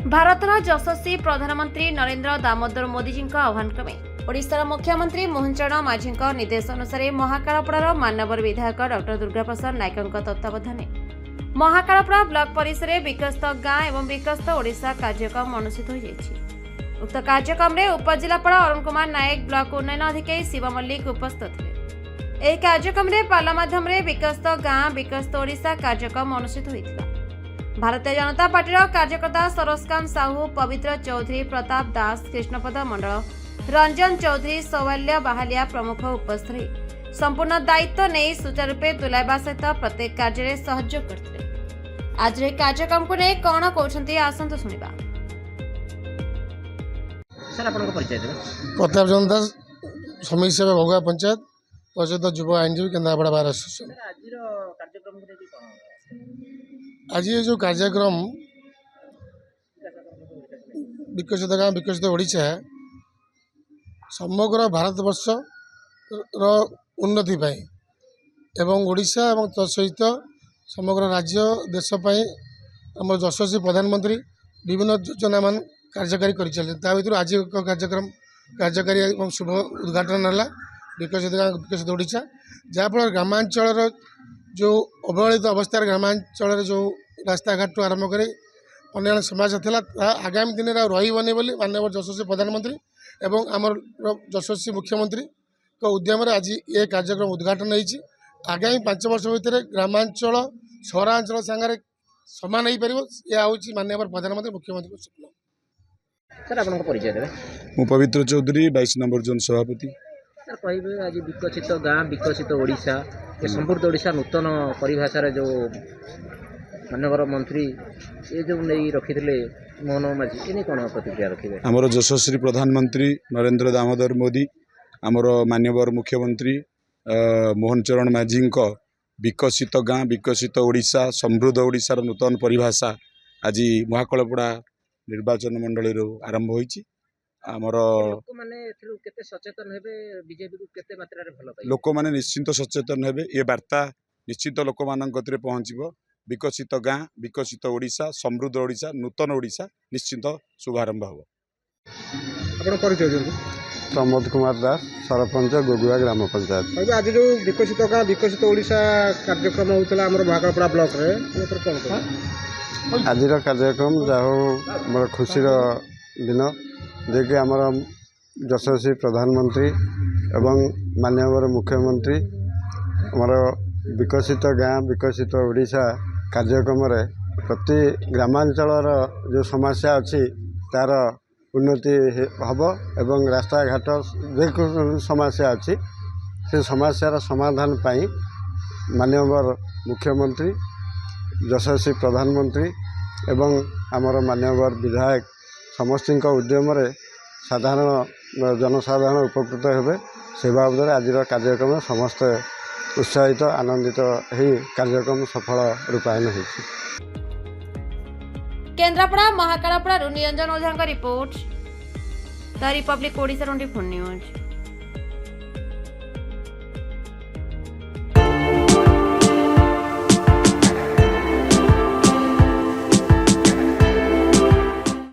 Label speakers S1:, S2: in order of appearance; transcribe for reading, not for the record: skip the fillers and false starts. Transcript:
S1: भारतर यशस्वी प्रधानमंत्री नरेंद्र दामोदर मोदी जी आह्वान क्रमे ओडिशार मुख्यमंत्री मोहन चरण माझी निर्देश अनुसार महाकालपड़ार मानवर विधायक डॉ दुर्गा प्रसाद नायक तत्वावधान महाकालपड़ा ब्लॉक परिसर में विकसित गाँ एवं विकसित ओडिशा कार्यक्रम अनुष्ठित हो उक्त कार्यक्रम में उपजिलापाल अरुण कुमार नायक ब्लॉक उन्नयन अधिकारी शिव मल्लिक उपस्थित थे। कार्यक्रम में पाला माध्यम विकसित गाँ विकसित ओडिशा कार्यक्रम अनुष्ठित होता। भारतीय जनता पार्टी कार्यकर्ता सरोजकांत साहू, पवित्र चौधरी, प्रताप दास, कृष्णपद मंडल, रंजन चौधरी, सौवाल्या बाहालिया प्रमुख उपस्थित रही संपूर्ण दायित्व नहीं सुचारूपे तुलाइबा सहित प्रत्येक कार्य सहयोग करते। आज कार्यक्रम को नहीं कौन कहते आसतु शुणा।
S2: प्रताप चंद्र दास, समिति सेवा भोगा पंचायत प्रसिद्ध युवा आईनजीवी केन्द्रापड़ा बार एसोसिएशन। आज ये जो कार्यक्रम विकसित गाँव विकसित ओडिशा समग्र भारतवर्ष उन्नति पाई एवं ओडिशा एवं तत्सहित समग्र राज्य देश आम यशस्वी प्रधानमंत्री विभिन्न योजना मान कार्यकारी कर भर आज एक कार्यक्रम कार्यकारी और शुभ उद्घाटन है विकसित गाँव विकसित ओडिशा जहाँफल ग्रामांचल जो अवहेलित अवस्था ग्रामांचल जो रास्ता घाट आरंभ कर अन्य समस्या था आगामी दिन में रही बोली माननीय यशस्वी प्रधानमंत्री एवं आमर यशस्वी मुख्यमंत्री को उद्यम आज ये कार्यक्रम उद्घाटन होती। आगामी 5 वर्ष भितर ग्रामांचल सहरांचल सांगे समान हो पार यह हूँ माननीय प्रधानमंत्री मुख्यमंत्री
S3: सर आपन परिचय देवे।
S4: मु पवित्र चौधरी 22 नंबर जोन सभापति।
S3: सर कहबे आज विकसित गाँ विकसित ओडिशा ये समृद्ध ओडिशा नूतन परिभाषार जो माननीय मंत्री ये जो नहीं रखिले मोहन माझी ये कौन प्रतिक्रिया रखिए।
S4: आमर यशस्वी प्रधानमंत्री नरेंद्र दामोदर मोदी आमर माननीय मुख्यमंत्री मोहन चरण माझी विकसित गाँ विकसित ओडिशा समृद्ध ओडिशार नूतन परिभाषा आज महाकालपड़ा निर्वाचन मंडली आरंभ होईची। आमर लोक मैंने निश्चिंत सचेतन हेबे ये वार्ता निश्चित लोक मान पहुँचब विकसित गाँ विकसित ओडिशा समृद्ध ओडिशा नूतन ओडिशा निश्चिंत शुभारंभ हो।
S5: प्रमोद कुमार दास सरपंच गोगुआ ग्राम पंचायत।
S6: आज जो विकसित गाँ विकसित ओडिशा कार्यक्रम होता है महाकालपड़ा ब्लॉक रे
S5: आज कार्यक्रम जहो मोर खुशी दिन जेकि आमर यशस्वी प्रधानमंत्री एवं माननीय मुख्यमंत्री आमर विकसित गाँ विकसित ओडिशा कार्यक्रम रे प्रति ग्रामांचल जो समस्या अच्छी तार उन्नति हब एवं रास्ता घाट जो समस्या अच्छी से समस्यार समाधान पाई माननीय मुख्यमंत्री यशस्वी प्रधानमंत्री एवं आमर माननीय विधायक समस्त उद्यम साधारण जनसाधारण उपकृत हेबे से बाबद आज कार्यक्रम समस्त उत्साहित आनंदित ही कार्यक्रम सफल रूपायन हो।
S1: Kendrapara Mahakalpada Niranjan Ojha report the republic Odisha 24 news.